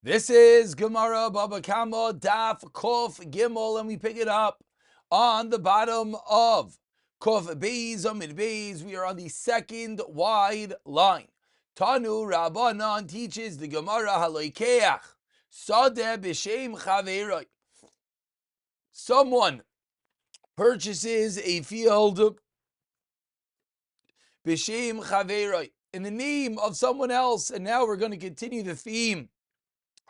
This is Gemara Baba Kama Daf Kof Gimel, and we pick it up on the bottom of Kof Beis Amid Beis. We are on the second wide line. Tanu Rabbanan teaches the Gemara Haloikeach Sadeh B'Shem Chaveroi. Someone purchases a field B'Shem Chaveroi in the name of someone else, and now we're going to continue the theme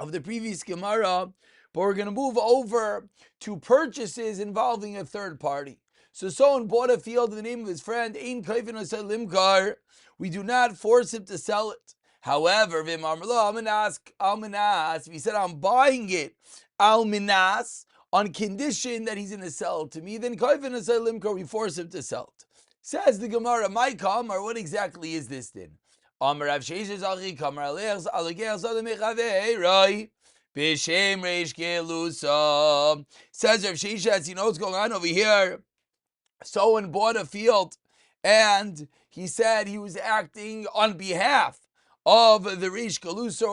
of the previous Gemara, but we're going to move over to purchases involving a third party. So someone bought a field in the name of his friend, Ein Kaifin Osei Limkar. We do not force him to sell it. However, Alminas, if he said, I'm buying it, Alminas, on condition that he's going to sell it to me, then Kaifin Osei Limkar, we force him to sell it. Says the Gemara, my Kamar, what exactly is this then? Amar Rav Sheshes Achi Kamar Alech Alagech Zadeh Mechaveroi B'Shem Reish Gelusa. Says Rav Sheshes, you know what's going on over here? Someone bought a field, and he said he was acting on behalf of the Reish Gelusa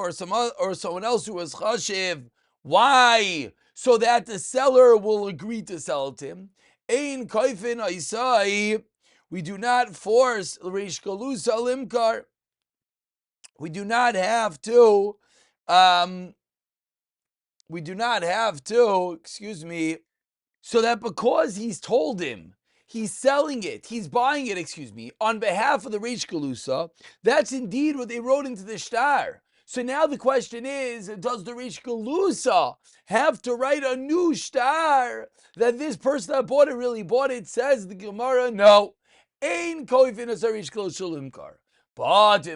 or someone else who was Chashiv. Why? So that the seller will agree to sell it to him. Ein Kaifin Aisai. We do not force Reish Gelusa Limkar. We do not have to, so that because he's told him, he's selling it, he's buying it, on behalf of the Reish Gelusa, that's indeed what they wrote into the shtar. So now the question is, does the Reish Gelusa have to write a new shtar that this person that bought it really bought it? Says the Gemara, no. Ein koifin as a Reish Gelusa limkar. But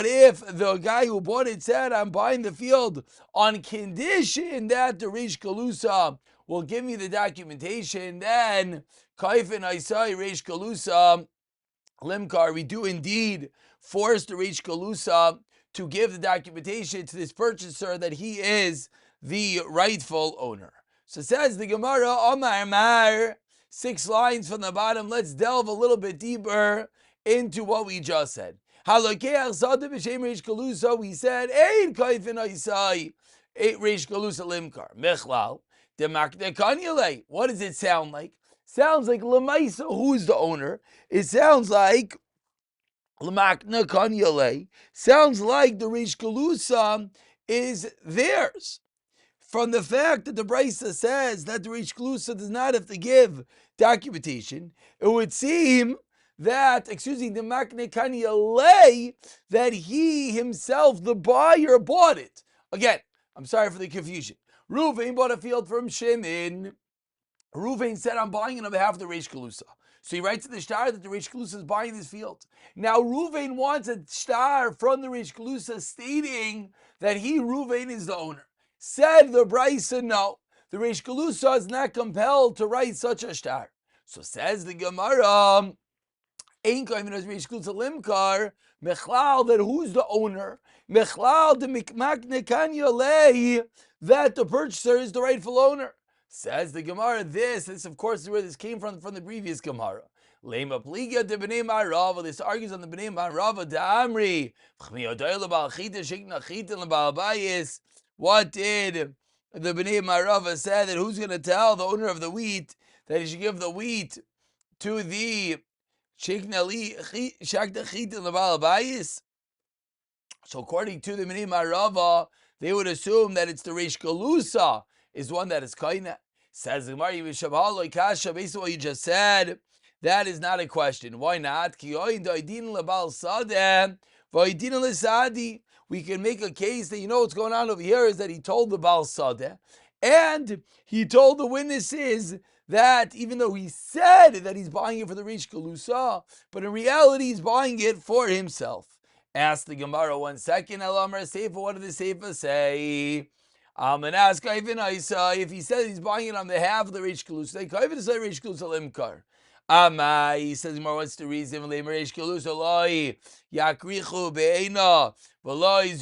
if the guy who bought it said, I'm buying the field on condition that the Reish Gelusa will give me the documentation, then Kaifin Aisai Reish Gelusa Limkar, we do indeed force the Reish Gelusa to give the documentation to this purchaser that he is the rightful owner. So says the Gemara, Omar Mar, 6 lines from the bottom. Let's delve a little bit deeper into what we just said. Halokeach Zadeh B'Shem Reish Gelusa, we said, Ein Kaifin Aisai Reish Gelusa Limkar. Mechlal, Demakne Kanyale. What does it sound like? Sounds like Lemaisa, who's the owner? It sounds like Lemakna Kanyale. Sounds like the Reish Gelusa is theirs. From the fact that the Brisa says that the Reish Gelusa does not have to give documentation, it would seem that, the Makne Kanyale, that he himself, the buyer, bought it. Again, I'm sorry for the confusion. Reuven bought a field from Shimon. Reuven said, I'm buying it on behalf of the Reish Gelusa. So he writes in the shtar that the Reish Gelusa is buying this field. Now Reuven wants a shtar from the Reish Gelusa stating that he, Reuven, is the owner. Said the Brisa, no. The Reish Gelusa is not compelled to write such a shtar. So says the Gemara, Ein Kaifin as Reish Gelusa Limkar, Mechlal, that who's the owner? Mechlal de Mikmakne Kanyale, that the purchaser is the rightful owner. Says the Gemara, this of course is where this came from the previous Gemara. Lema pliga de b'nei ma'arava. This argues on the b'nei ma'arava da'amri. What did the b'nei ma'arava say? That who's going to tell the owner of the wheat that he should give the wheat to the shakta chitin l'ba'abayis? So according to the b'nei ma'arava, they would assume that it's the Reish Gelusa is one that is kaina. Says the Gemara, based on what you just said, that is not a question. Why not? We can make a case that, what's going on over here is that he told the Baal Sadeh, and he told the witnesses that even though he said that he's buying it for the Reish Gelusa, but in reality he's buying it for himself. Ask the Gemara 1 second. Elamar Seifa, what did the Seifa say? I'm going to ask if he says he's buying it on behalf of the Reish Gelusa, Reish Gelusa Limkar. He says, what's the reason? Reish Gelusa Loi Yakrichu Be'ena V'loi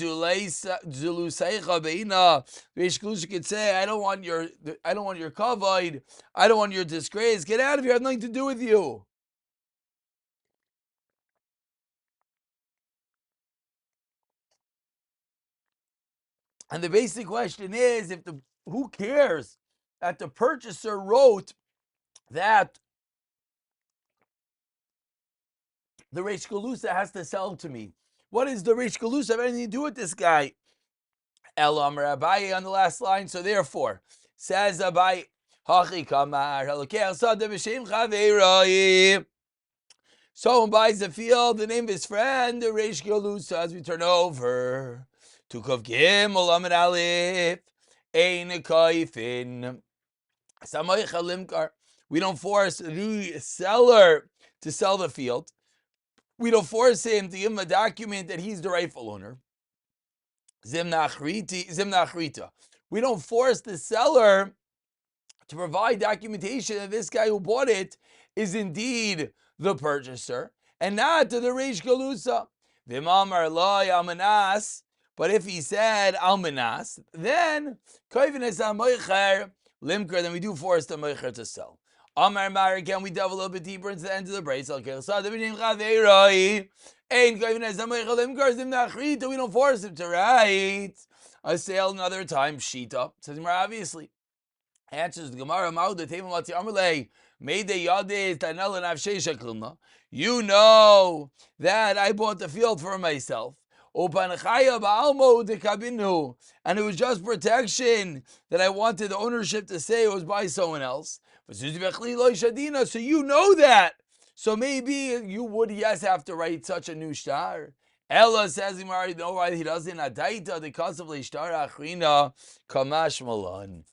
Zuluseicha Be'ena. Reish Gelusa could say, I don't want your kavod, I don't want your disgrace. Get out of here. I have nothing to do with you. And the basic question is, who cares that the purchaser wrote that the Reish Galusa has to sell to me? What does the Reish Galusa have anything to do with this guy? Elam Abaye on the last line. So therefore, says Abaye, Hachi Kamar, Halakeh Sada B'Shem Chaveiroi. Someone buys a field, the name of his friend, the Reish Galusa, as we turn over to Kov Gimel Amid Aleph, Ein Kaifin. We don't force the seller to sell the field. We don't force him to give him a document that he's the rightful owner. Zimna. We don't force the seller to provide documentation that this guy who bought it is indeed the purchaser and not to the Reish Galusa. V'mamar lo almanas. But if he said almanas, then limker, then we do force the moicher to sell. Amar Mar, again, we delve a little bit deeper into the end of the brace. We don't force him to write a sale another time. Shita says more obviously. Answers the Gemara, you know that I bought the field for myself. And it was just protection that I wanted the ownership to say it was by someone else. So you know that. So maybe you would, yes, have to write such a new shtar. Ella says him already know why he doesn't. Adaita the cause of shtar achrina kamash malan.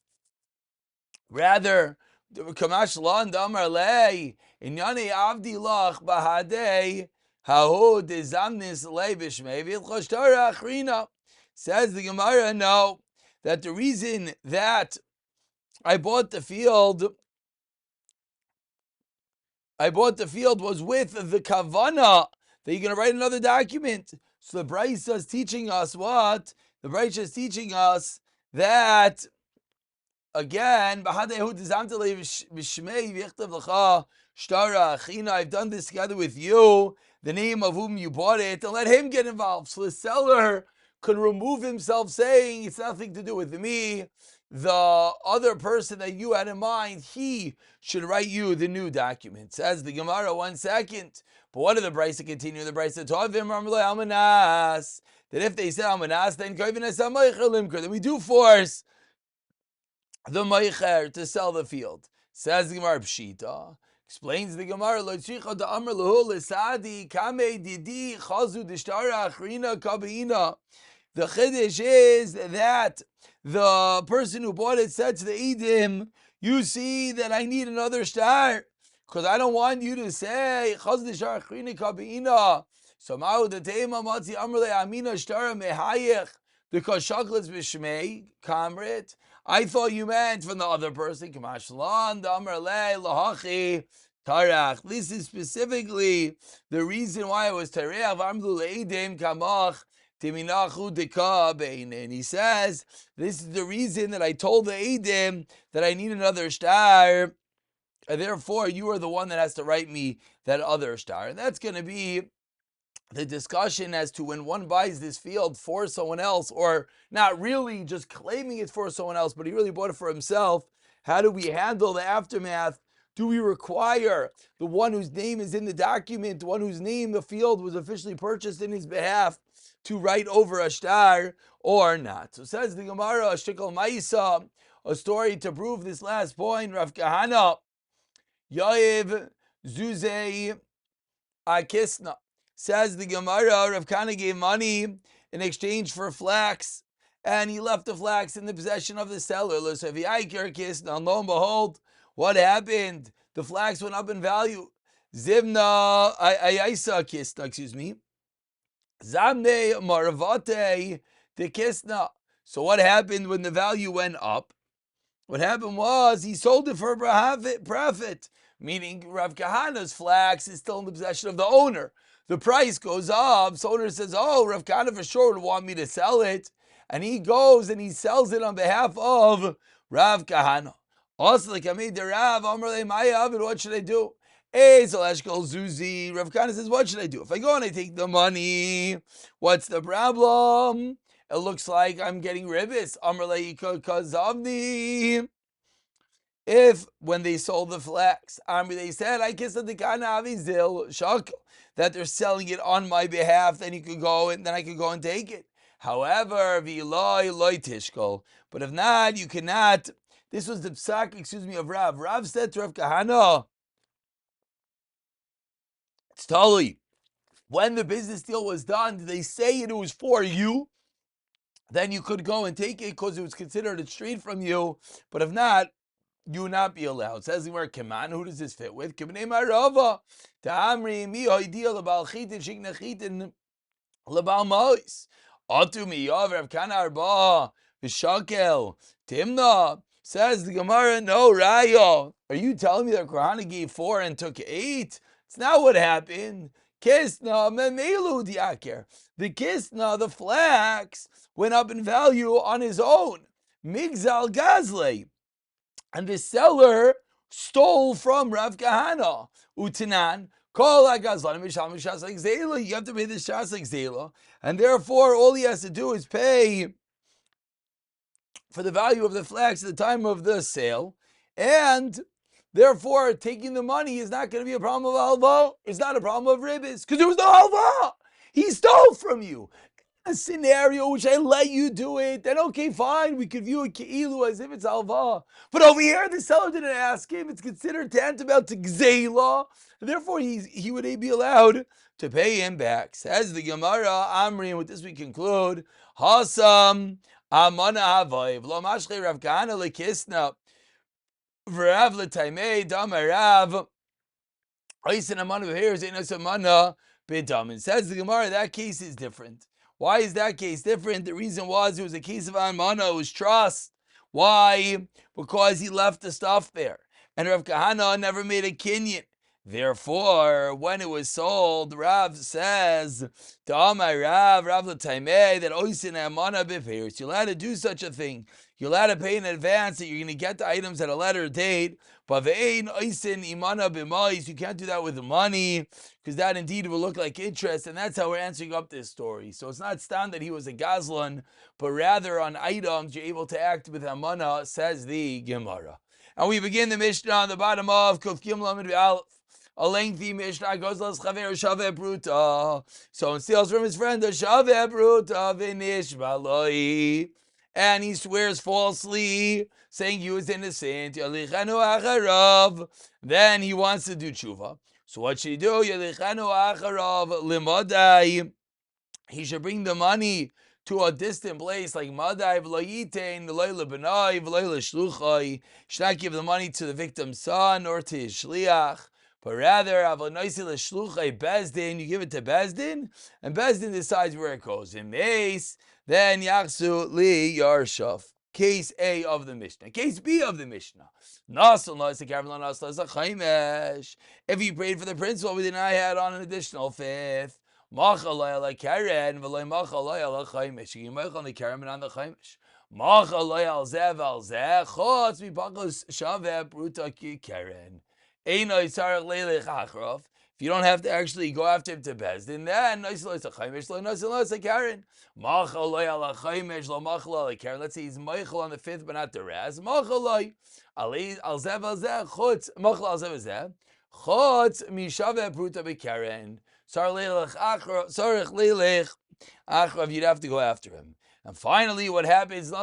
Rather, kamash lan damar lei inyane avdi lach bahadei hahu dezamnis lei b'shmei v'choshtara achrina. Says the Gemara, no, that the reason that I bought the field was with the kavana that you're going to write another document. So the Brisa is teaching us what? The Brisa is teaching us that, again, I've done this together with you, the name of whom you bought it, and let him get involved. So the seller could remove himself saying, it's nothing to do with me. The other person that you had in mind, he should write you the new document. Says the Gemara, 1 second. But what did the Brisa continue? The Brisa that if they said Almanas, then we do force the Meicher to sell the field. Says the Gemara Pshita. Explains the Gemara, the Chiddush is that the person who bought it said to the Eidim, you see that I need another star, because I don't want you to say, so Ma'u the Tema Matzi Amrle Amina Shtara Mehayech, because Shaklitz Bishmei, Kamrit. I thought you meant from the other person, Kamashlan, the Amrle, Lahachi, Tarach. This is specifically the reason why it was Tareach, Amdul Eidim, Kamach, and he says, this is the reason that I told the Eidim that I need another star, and therefore you are the one that has to write me that other star. And that's going to be the discussion as to when one buys this field for someone else, or not really just claiming it's for someone else, but he really bought it for himself. How do we handle the aftermath? Do we require the one whose name is in the document, the one whose name the field was officially purchased in his behalf, to write over a star or not? So says the Gemara, Shikol Maisa, a story to prove this last point. Rav Kahana, Yoiv Zuzei Akisna. Says the Gemara, Rav Kahana gave money in exchange for flax, and he left the flax in the possession of the seller. So if he now lo and behold, what happened? The flax went up in value. Zivna Ayaisa Kisna, excuse me. Zamne Maravate de Kisna. So what happened when the value went up? What happened was he sold it for a profit, meaning Rav Kahana's flax is still in the possession of the owner. The price goes up, so the owner says, oh, Rav Kahana for sure would want me to sell it. And he goes and he sells it on behalf of Rav Kahana. Also, like I made the Rav, what should I do? Zuzi. Rav Kahana says, what should I do? If I go and I take the money, what's the problem? it looks like I'm getting ribis. If when they sold the flax, they said, I guess that the Ganavizil Shakel, that they're selling it on my behalf, then you could go and then I could go and take it. However, but if not, you cannot. This was the psak, of Rav. Rav said to Rav Kahana, it's totally. When the business deal was done, did they say it was for you? Then you could go and take it because it was considered a street from you. But if not, you would not be allowed. It says where Keman, who does this fit with? Kibnei Marava. Ta'amri mi ideal about chitin shikna chitin lebal mois. Atu mi yav Kana Arba v'shakel timna. Says the Gemara, no raya. Are you telling me that Kohana gave 4 and took 8? It's not what happened. Kisna memelu diaker. The kisna, the flax, went up in value on his own. Migzal gazle. And the seller stole from Rav Kahana. Utanan, call agazlan mishal mishas like zela. You have to pay the shas like zela, and therefore all he has to do is pay for the value of the flax at the time of the sale, and therefore taking the money is not going to be a problem of halva. It's not a problem of ribbis because there was no halva. He stole from you. A scenario which I let you do it, then okay, fine, we could view it keilu as if it's alva. But over here, the seller didn't ask him. It's considered tantamount to gzeila. Therefore, he would be allowed to pay him back. Says the Gemara, Amri, and with this we conclude, Hasam amana havoiv lo mashche Rav Kahana lekisna v'rav l'taimei damarav. It says the Gemara, that case is different. Why is that case different? The reason was it was a case of Almana, it was trust. Why? Because he left the stuff there. And Rav Kahana never made a kinyan. Therefore, when it was sold, Rav says, Ta'amai Rav l'taimei, that oisin amana b'peiros. You're allowed to do such a thing. You're allowed to pay in advance that you're going to get the items at a later date. But ve'ein oisin imana b'mais. You can't do that with money, because that indeed will look like interest. And that's how we're answering up this story. So it's not stand that he was a gazlan, but rather on items you're able to act with amana, says the Gemara. And we begin the Mishnah on the bottom of Kuf Gimel Amud Be'alef. A lengthy Mishnah goes las chaver shaveh bruta. So he steals from his friend a shaveh bruta v'nish baloi, and he swears falsely, saying he was innocent. Yalichanu acharav. Then he wants to do tshuva. So what should he do? Yalichanu acharav limadai. He should bring the money to a distant place like Madai v'loyitein v'loy lebenai v'loy l'shluchai. Should not give the money to the victim's son or to his shliach, but rather avonoisi l'shluchai bezdin. You give it to bezdin, and bezdin decides where it goes. In Mace, then yachsu li yarshaf. Case A of the Mishnah. Case B of the Mishnah. If he prayed for the principal, we did not add on an additional fifth. Machalay Karen, Valay Machalay al Chaimish. You might on the Karen and on the Chaimish. Machalay al Zev al Zeh, Chotz Mipakos Shaveh Bruta Karen. Eino Sarach Lelech Achrov. If you don't have to actually go after him to Bezdin, then Noiselois a Chaimish, Noiselois a Karen. Machalay al Chaimish, Lo Machalay al Karen. Let's say he's Michael on the 5th, but not the Raz. Machalay al Zev al Zeh, Chotz, Machalay al Zev al Zeh, Chotz Mishaveh Bruta Karen. Achrav, you'd have to go after him. And finally, what happens? You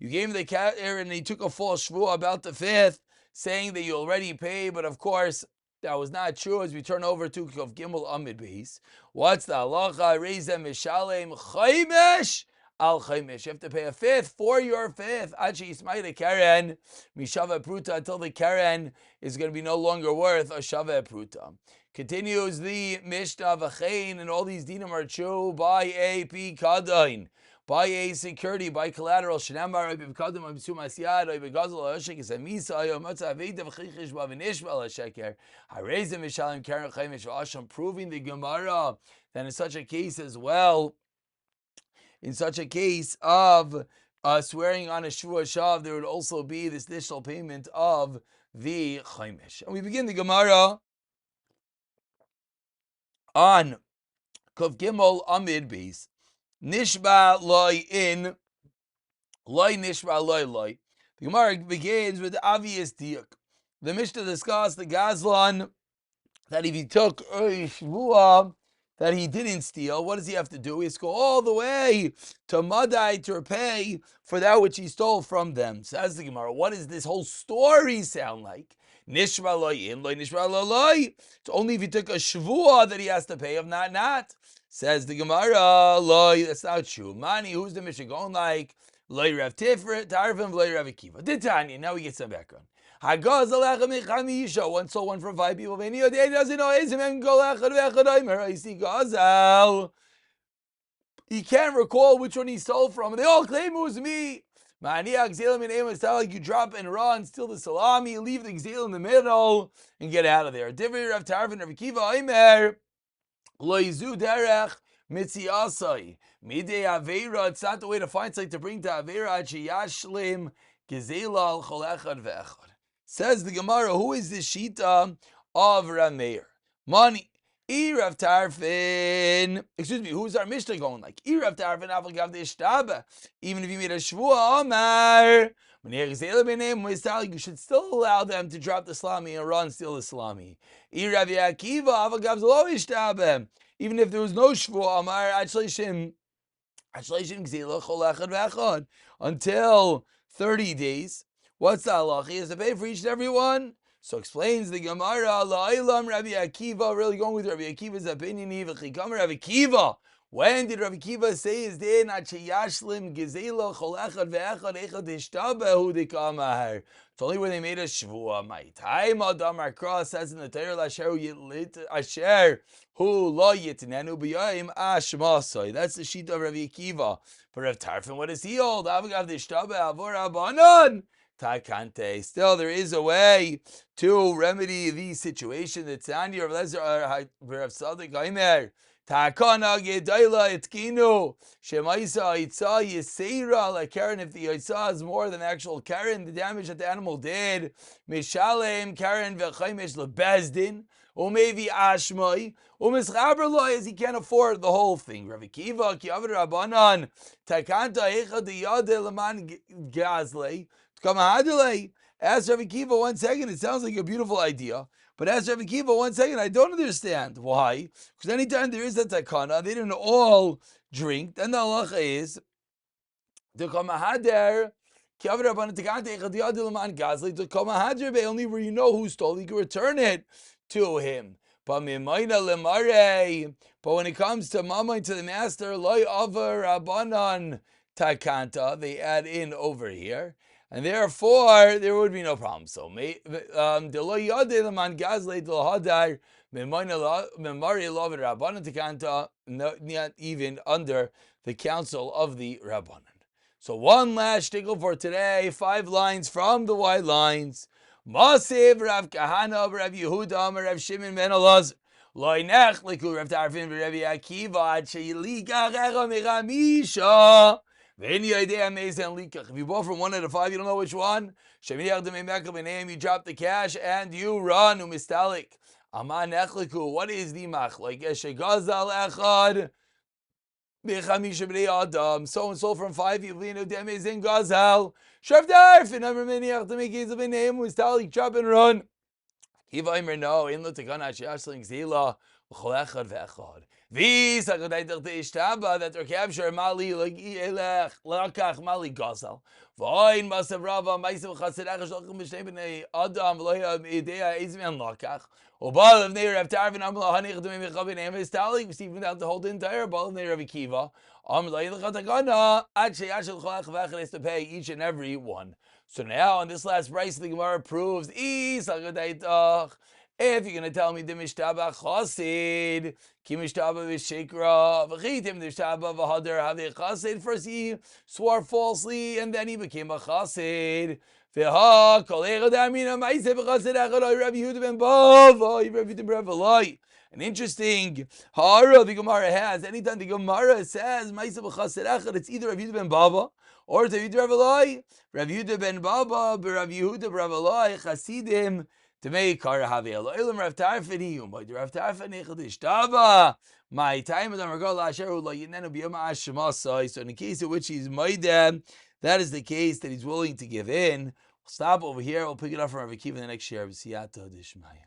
gave him the cat and he took a false shvuah about the 5th, saying that you already paid, but of course, that was not true. As we turn over to Kov Gimel Amid Beis, what's the halacha? Raise them mishalem chaimesh al chaimish. You have to pay a 5th for your 5th. Achi Ismail Karen mishava pruta, until the Karen is going to be no longer worth a shava pruta. Continues the Mishnah v'chein, and all these dinim are true by a pikadain, by a security, by collateral. Shenamar b'pikadam b'sum asyad b'gazel ha'ashek esamisa ayomotza aveda v'chichish b'avinishbal ha'sheker harezim mishalim Karen chaimish v'asham, proving the Gemara that in such a case as well, in such a case of swearing on a shvuah shav, there would also be this additional payment of the chaimish. And we begin the Gemara on Kuf Gimel Amid Beis. Nishba loy in loy nishba loy loy. The Gemara begins with the obvious diuk. The Mishnah discussed the Gazlan that if he took a shvuah that he didn't steal, what does he have to do? He has to go all the way to Madai to repay for that which he stole from them. Says the Gemara, what does this whole story sound like? Nishma loy in, loy nishma loy. It's only if he took a shvuah that he has to pay, if not. Says the Gemara, loy, that's not true. Mani, who's the Mishnah going like? Loy Rav Tiferet, Tarfim, loy Rav Akiva. Titania, now we get some background. One sold one from 5 people. He doesn't know. He can't recall which one he stole from. And they all claim it was me. It's not like you drop and run, steal the salami, leave the gzil in the middle, and get out of there. Different Rav Tarfin, Rav Akiva, Omer, lo yizu derech mitziasai. Midei aveira, it's not the way to find something to bring to aveira, yashlim gezela al chol echad ve'echad. Says the Gemara, who is the shita of Rameir? Money. Rav Tarfin. Excuse me, who's our Mishnah going like? Rav Tarfin, Avagav de Shtaba. Even if you made a Shvuah, Omar. You should still allow them to drop the salami and run, steal the salami. Rav Akiva, Avagav Zelo Shtaba. Even if there was no Shvuah, Omar, until 30 days. What's the halacha? He has to pay for each and every one. So explains the Gemara, La'ilam Rabbi Akiva, really going with Rabbi Akiva's opinion, Rabbi Akiva. When did Rabbi Akiva say his day? It's only when they made a shvuah. My time, Adam Akra says in the Torah, Asher hu lo yitnenu b'yayim ashmasai. That's the sheet of Rabbi Akiva. But Rav Tarfin, what does he hold? Avagav d'shtabe avor abanon. Takante. Still, there is a way to remedy the situation. The Tanya of Lezer Rav Sadik Aimer. Takana gedayla itkinu shemaisa itza yisera like Karen. If the itza is more than actual Karen, the damage that the animal did, mishalem Karen v'chaimesh lebezdin. Or maybe Ashmai, or Mischaber Loy, as he can't afford the whole thing. Rav Akiva, Ki Avid Rabbanan, Takanta Echa Diyade Laman Gazle, Tkama Ask Rav Akiva 1 second, it sounds like a beautiful idea. But ask Rav Akiva 1 second, I don't understand. Why? Because anytime there is a takana, they didn't all drink. Then the halacha is, Tkama only where you know who stole, you can return it to him. But when it comes to mamay, to the master, loy over abanan takanta, they add in over here, and therefore there would be no problem. So not even under the counsel of the rabbanan. So one last shtickle for today, 5 lines from the white lines. Masiv Rav Kahana Rav Yehuda Rav Shimon ben Elazar Lo nech liku Rav Tarfin Rav Akiva ad sheyilikach echa mechamisha v'en yodei amezen likach. If you bought from 1 out of 5, you don't know which one. Sheminiach demei b'neim, you drop the cash and you run umistalik. Aman nech liku. What is the machlok? Shegazal echad. So and so from 5 people, in Gazal. Shavdar, Finamar Miniach, to make his name, was Talik, chop and run. Kiva no, in the Takana Shashling Zila, Cholechad Vechad. These are the Ishtaba that are captured Mali, like Elech, Lakach, Mali Gazal. Voin Masav Rava, Maisav Chaserach, Shalchim Mishnebene, Adam, Loya, Idea, Izman Lakach. Obal of Neir of Tarvin Amla Hanich to me Chabin Emes Talik, receiving out the whole entire ball of Neir of Akiva. Is to pay each and every one. So now in this last price, the Gemara proves if you're going to tell me the Mishtaba Chasid, Ki Mishtaba Vishikra, V'chitim Mishtaba V'hadar Havei Chasid. First he swore falsely and then he became a Chasid. An interesting hara the Gemara has. Anytime the Gemara says it's either Rav Yehuda ben Bava or it's Rav Yehuda Rav Eloi. Rav Yehuda ben Bava, Rav Yehuda Rav Eloi, Chasidim Demei kara havel oilam Rav Tarfon iyum. But Rav Tarfon nechadish tava. My time of the Margal Asher lo yinenu biyama ashemasai. So in the case in which he's maidem, that is the case that he's willing to give in. We'll stop over here. We'll pick it up from Rav Akiva in the next year. B'siyata d'ishmaya.